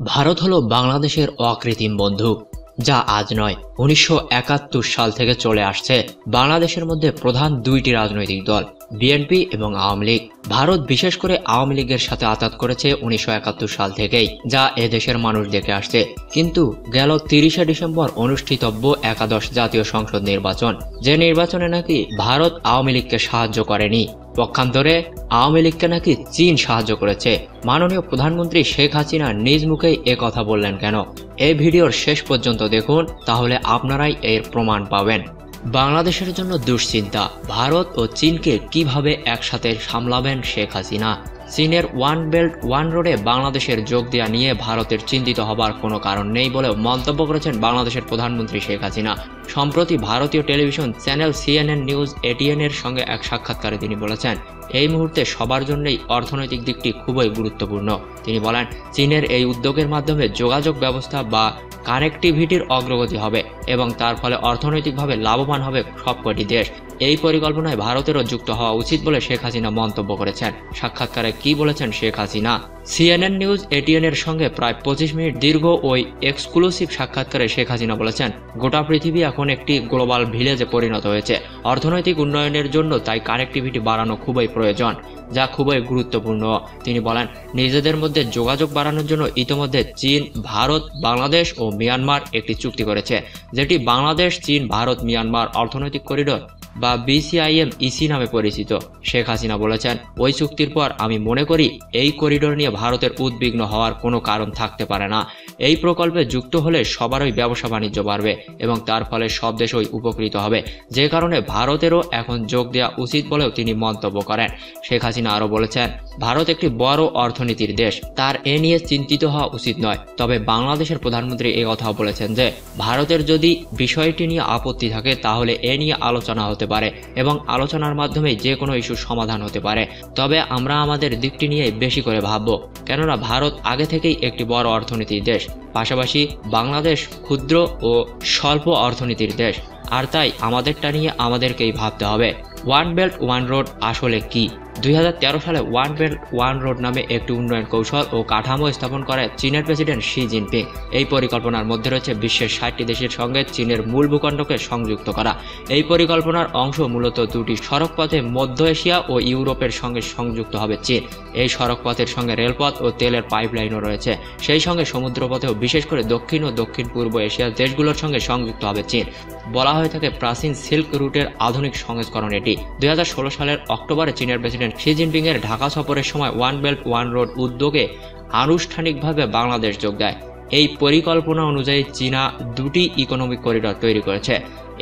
ভারত হলো বাংলাদেশের অকৃত্রিম বন্ধু, যা আজ নয় ১৯৭১ সাল থেকে চলে আসছে। বাংলাদেশের মধ্যে প্রধান দুইটি রাজনৈতিক দল বিএনপি এবং আওয়ামী লীগ। ভারত বিশেষ করে আওয়ামী লীগের সাথে আঁতাত করেছে ১৯৭১ সাল থেকেই, যা এদেশের মানুষ দেখে আসছে। কিন্তু গেল ৩০শে ডিসেম্বর অনুষ্ঠিতব্য একাদশ জাতীয় সংসদ নির্বাচন, যে নির্বাচনে নাকি ভারত আওয়ামী লীগকে সাহায্য করেনি, পক্ষান্তরে আওয়ামী লীগকে নাকি চীন সাহায্য করেছে। মাননীয় প্রধানমন্ত্রী শেখ হাসিনা নিজ মুখেই এ কথা বললেন কেন? এই ভিডিওর শেষ পর্যন্ত দেখুন, তাহলে আপনারাই এর প্রমাণ পাবেন। বাংলাদেশের জন্য দুশ্চিন্তা, ভারত ও চীনকে কিভাবে একসাথে সামলাবেন শেখ হাসিনা। চীনের ওয়ান বেল্ট ওয়ান রোডে বাংলাদেশের যোগ দেওয়া নিয়ে ভারতের চিন্তিত হবার কোনো কারণ নেই বলেও মন্তব্য করেছেন বাংলাদেশের প্রধানমন্ত্রী শেখ হাসিনা। সম্প্রতি ভারতীয় টেলিভিশন চ্যানেল CNN নিউজ 18 এর সঙ্গে এক সাক্ষাৎকারে তিনি বলেছেন, এই মুহূর্তে সবার জন্যই অর্থনৈতিক দিকটি খুবই গুরুত্বপূর্ণ। তিনি বলেন, চীনের এই উদ্যোগের মাধ্যমে যোগাযোগ ব্যবস্থা বা কানেক্টিভিটির অগ্রগতি হবে এবং তার ফলে অর্থনৈতিকভাবে লাভবান হবে সবকটি দেশ। এই পরিকল্পনায় ভারতেরও যুক্ত হওয়া উচিত বলে শেখ হাসিনা মন্তব্য করেছেন। সাক্ষাৎকারে কি বলেছেন শেখ হাসিনা? CNN নিউজ 18 এর সঙ্গে প্রায় 25 মিনিট দীর্ঘ ওই এক্সক্লুসিভ সাক্ষাৎকারে শেখ হাসিনা বলেছেন, গোটা পৃথিবী এখন একটি গ্লোবাল ভিলেজে পরিণত হয়েছে। অর্থনৈতিক উন্নয়নের জন্য তাই কানেক্টিভিটি বাড়ানো খুবই প্রয়োজন, যা খুবই গুরুত্বপূর্ণ। তিনি বলেন, নিজেদের মধ্যে যোগাযোগ বাড়ানোর জন্য ইতোমধ্যে চীন, ভারত, বাংলাদেশ ও মিয়ানমার একটি চুক্তি করেছে, যেটি বাংলাদেশ চীন ভারত মিয়ানমার অর্থনৈতিক করিডোর বা BCIMEC নামে পরিচিত। শেখ হাসিনা বলেছেন, ওই চুক্তির পর আমি মনে করি এই করিডোর নিয়ে ভারতের উদ্বিগ্ন হওয়ার কোনো কারণ থাকতে পারে না। এই প্রকল্পে যুক্ত হলে সবারই ব্যবসা বাণিজ্য বাড়বে এবং তার ফলে সব দেশই উপকৃত হবে, যে কারণে ভারতেরও এখন যোগ দেওয়া উচিত বলেও তিনি মন্তব্য করেন। শেখ হাসিনা আরও বলেছেন, ভারত একটি বড় অর্থনীতির দেশ, তার এ নিয়ে চিন্তিত হওয়া উচিত নয়। তবে বাংলাদেশের প্রধানমন্ত্রী এই কথাও বলেছেন যে ভারতের যদি বিষয়টি নিয়ে আপত্তি থাকে তাহলে এ নিয়ে আলোচনা হতে পারে এবং আলোচনার মাধ্যমে যে কোনো ইস্যুর সমাধান হতে পারে। তবে আমরা আমাদের দিকটি নিয়ে বেশি করে ভাববো, কেননা ভারত আগে থেকেই একটি বড় অর্থনীতির দেশ, পাশাপাশি বাংলাদেশ ক্ষুদ্র ও স্বল্প অর্থনীতির দেশ, আর তাই আমাদেরটা নিয়ে আমাদেরকেই ভাবতে হবে। ওয়ান বেল্ট ওয়ান রোড আসলে কি? 2013 সালে ওয়ান বেল্ট ওয়ান রোড নামে একটি উন্নয়ন কৌশল ও কাঠামো স্থাপন করে চীনের প্রেসিডেন্ট শি জিনপিং। এই পরিকল্পনার মধ্যে রয়েছে বিশ্বের 60টি দেশের সঙ্গে চীনের মূল ভূখণ্ডকে সংযুক্ত করা। এই পরিকল্পনার অংশ মূলত দুটি সড়কপথে মধ্য এশিয়া ও ইউরোপের সঙ্গে সংযুক্ত হবে চীন। এই সড়কপথের সঙ্গে রেলপথ ও তেলের পাইপলাইনও রয়েছে। সেই সঙ্গে সমুদ্রপথেও বিশেষ করে দক্ষিণ ও দক্ষিণ পূর্ব এশিয়ার দেশগুলোর সঙ্গে সংযুক্ত হবে চীন। বলা হয়ে থাকে প্রাচীন সিল্ক রুটের আধুনিক সংস্করণ এটি। 2016 সালের অক্টোবরে চীনের প্রেসিডেন্ট শি জিনপিং এর ঢাকা সফরের সময় ওয়ান বেল্ট ওয়ান রোড উদ্যোগে আনুষ্ঠানিকভাবে বাংলাদেশ যোগ দেয়। এই পরিকল্পনা অনুযায়ী চীনা দুটি ইকোনমিক করিডর তৈরি করেছে,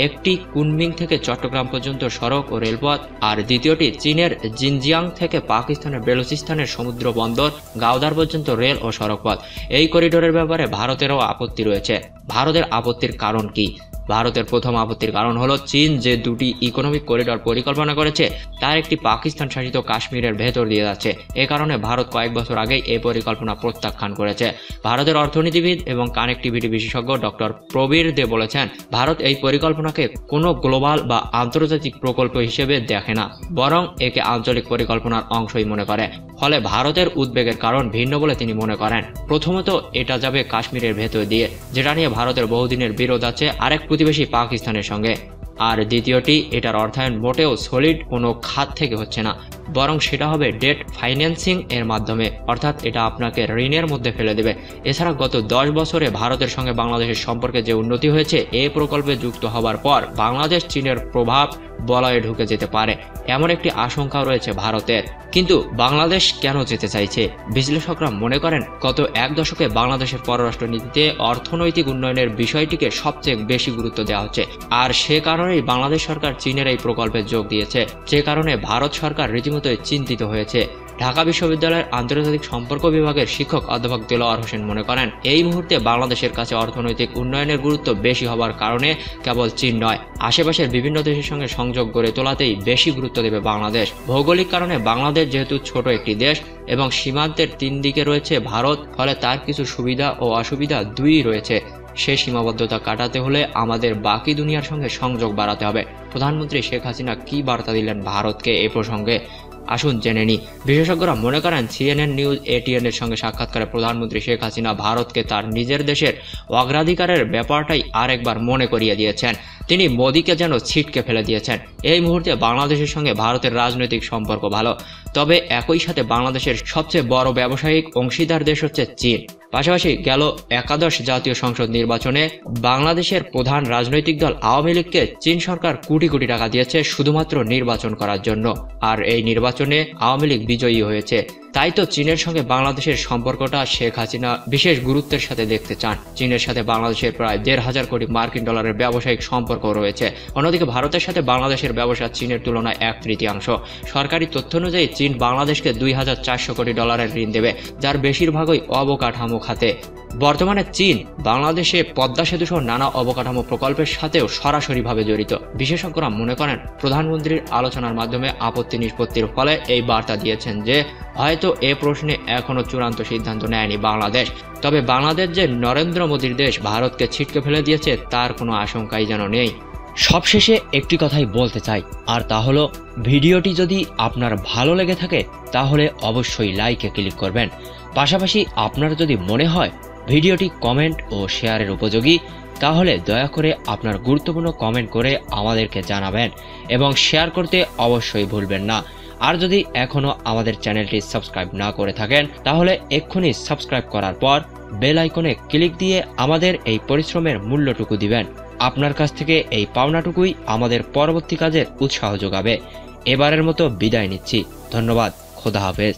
একটি কুনমিং থেকে চট্টগ্রাম পর্যন্ত সড়ক ও রেলপথ, আর দ্বিতীয়টি চীনের জিনজিয়াং থেকে পাকিস্তানের বেলুচিস্তানের সমুদ্র বন্দর গাওদার পর্যন্ত রেল ও সড়কপথ। এই করিডোরের ব্যাপারে ভারতেরও আপত্তি রয়েছে। ভারতের আপত্তির কারণ কি? ভারতের প্রথম আপত্তির কারণ হলো চীন যে দুটি ইকোনমিক করিডর পরিকল্পনা করেছে তার একটি পাকিস্তান শাসিত কাশ্মীরের ভেতর দিয়ে যাচ্ছে। এ কারণে ভারত কয়েক বছর আগেই এই পরিকল্পনা প্রত্যাখ্যান করেছে। ভারতের অর্থনীতিবিদ এবং কানেক্টিভিটি বিশেষজ্ঞ ডক্টর প্রবীর দে বলেছেন, ভারত এই পরিকল্পনাকে কোনো গ্লোবাল বা আন্তর্জাতিক প্রকল্প হিসেবে দেখে না, বরং একে আঞ্চলিক পরিকল্পনার অংশই মনে করে। ফলে ভারতের উদ্বেগের কারণ ভিন্ন বলে তিনি মনে করেন। প্রথমত, এটা যাবে কাশ্মীরের ভেতর দিয়ে, যেটা নিয়ে ভারতের বহুদিনের বিরোধ আছে আরেক প্রতিবেশী পাকিস্তানের সঙ্গে। আর দ্বিতীয়টি, এটার অর্থায়ন মোটেও সলিড কোনো খাত থেকে হচ্ছে না, বরং সেটা হবে ডেট ফাইন্যান্সিং এর মাধ্যমে, অর্থাৎ এটা আপনাকে ঋণের মধ্যে ফেলে দেবে। এছাড়া গত 10 বছরে ভারতের সঙ্গে বাংলাদেশের সম্পর্কে যে উন্নতি হয়েছে, এই প্রকল্পে যুক্ত হবার পর বাংলাদেশ চীনের প্রভাব বলয়ে ঢুকে যেতে পারে, এমন একটি আশঙ্কা রয়েছে ভারতের। কিন্তু বাংলাদেশ কেন যেতে চাইছে? বিশ্লেষকরা মনে করেন, গত এক দশকে বাংলাদেশের পররাষ্ট্রনীতিতে অর্থনৈতিক উন্নয়নের বিষয়টিকে সবচেয়ে বেশি গুরুত্ব দেওয়া হচ্ছে, আর সে কারণেই বাংলাদেশ সরকার চীনের এই প্রকল্পে যোগ দিয়েছে, যে কারণে ভারত সরকার রীতিমতোই চিন্তিত হয়েছে। ঢাকা বিশ্ববিদ্যালয়ের আন্তর্জাতিক সম্পর্ক বিভাগের শিক্ষক অধ্যাপক দেলোয়ার হোসেন মনে করেন, এই মুহূর্তে বাংলাদেশের কাছে অর্থনৈতিক উন্নয়নের গুরুত্ব বেশি হবার কারণে কেবল চীন নয়, আশেপাশের বিভিন্ন দেশের সঙ্গে সংযোগ গড়ে তোলাতেই বেশি গুরুত্ব দেবে বাংলাদেশ। ভৌগোলিক কারণে বাংলাদেশ যেহেতু ছোট একটি দেশ এবং সীমান্তের 3 দিকে রয়েছে ভারত, ফলে তার কিছু সুবিধা ও অসুবিধা দুই রয়েছে। সেই সীমাবদ্ধতা কাটাতে হলে আমাদের বাকি দুনিয়ার সঙ্গে সংযোগ বাড়াতে হবে। প্রধানমন্ত্রী শেখ হাসিনা কি বার্তা দিলেন ভারতকে এ প্রসঙ্গে? আসুন জেনে নিই। বিশেষজ্ঞরা মনে করেন সিএনএন নিউজ এটিএন এর সঙ্গে সাক্ষাৎকারে প্রধানমন্ত্রী শেখ হাসিনা ভারতকে তার নিজের দেশের অগ্রাধিকারের ব্যাপারটাই আরেকবার মনে করিয়ে দিয়েছেন। তিনি মোদীকে যেন ছিটকে ফেলে দিয়েছেন। এই মুহূর্তে বাংলাদেশের সঙ্গে ভারতের রাজনৈতিক সম্পর্ক ভালো, তবে একই সাথে বাংলাদেশের সবচেয়ে বড় ব্যবসায়িক অংশীদার দেশ হচ্ছে চীন। পাশাপাশি গেল একাদশ জাতীয় সংসদ নির্বাচনে বাংলাদেশের প্রধান রাজনৈতিক দল আওয়ামী লীগকে চীন সরকার কোটি কোটি টাকা দিয়েছে শুধুমাত্র নির্বাচন করার জন্য, আর এই নির্বাচনে আওয়ামী লীগ বিজয়ী হয়েছে। তাই তো চীনের সঙ্গে বাংলাদেশের সম্পর্কটা শেখ হাসিনা বিশেষ গুরুত্বের সাথে দেখতে চান। চীনের সাথে বাংলাদেশের প্রায় ১,৫০০ কোটি মার্কিন ডলারের ব্যবসায়িক সম্পর্ক রয়েছে। অন্যদিকে ভারতের সাথে বাংলাদেশের ব্যবসা চীনের তুলনায় ১/৩। সরকারি তথ্য অনুযায়ী চীন বাংলাদেশকে ২,৪০০ কোটি ডলারের ঋণ দেবে, যার বেশিরভাগই অবকাঠামো খাতে। বর্তমানে চীন বাংলাদেশে পদ্মা সেতু সহ নানা অবকাঠামো প্রকল্পের সাথেও সরাসরিভাবে জড়িত। বিশেষজ্ঞরা মনে করেন প্রধানমন্ত্রীর আলোচনার মাধ্যমে আপত্তি নিষ্পত্তির ফলে এই বার্তা দিয়েছেন যে হয়তো এ প্রশ্নে এখনো চূড়ান্ত সিদ্ধান্ত নেয়নি বাংলাদেশ। তবে বাংলাদেশ যে নরেন্দ্র মোদীর দেশ ভারতকে ছিটকে ফেলে দিয়েছে তার কোনো আশঙ্কাই যেন নেই। সবশেষে একটি কথাই বলতে চাই, আর তা হলো ভিডিওটি যদি আপনার ভালো লেগে থাকে তাহলে অবশ্যই লাইকে ক্লিক করবেন। পাশাপাশি আপনার যদি মনে হয় ভিডিওটি কমেন্ট ও শেয়ারের উপযোগী, তাহলে দয়া করে আপনার গুরুত্বপূর্ণ কমেন্ট করে আমাদেরকে জানাবেন এবং শেয়ার করতে অবশ্যই ভুলবেন না। আর যদি এখনো আমাদের চ্যানেলটি সাবস্ক্রাইব না করে থাকেন তাহলে এক্ষুনি সাবস্ক্রাইব করার পর বেল আইকনে ক্লিক দিয়ে আমাদের এই পরিশ্রমের মূল্যটুকু দিবেন। আপনার কাছ থেকে এই পাওনাটুকুই আমাদের পরবর্তী কাজের উৎসাহ যোগাবে। এবারের মতো বিদায় নিচ্ছি। ধন্যবাদ। খোদা হাফেজ।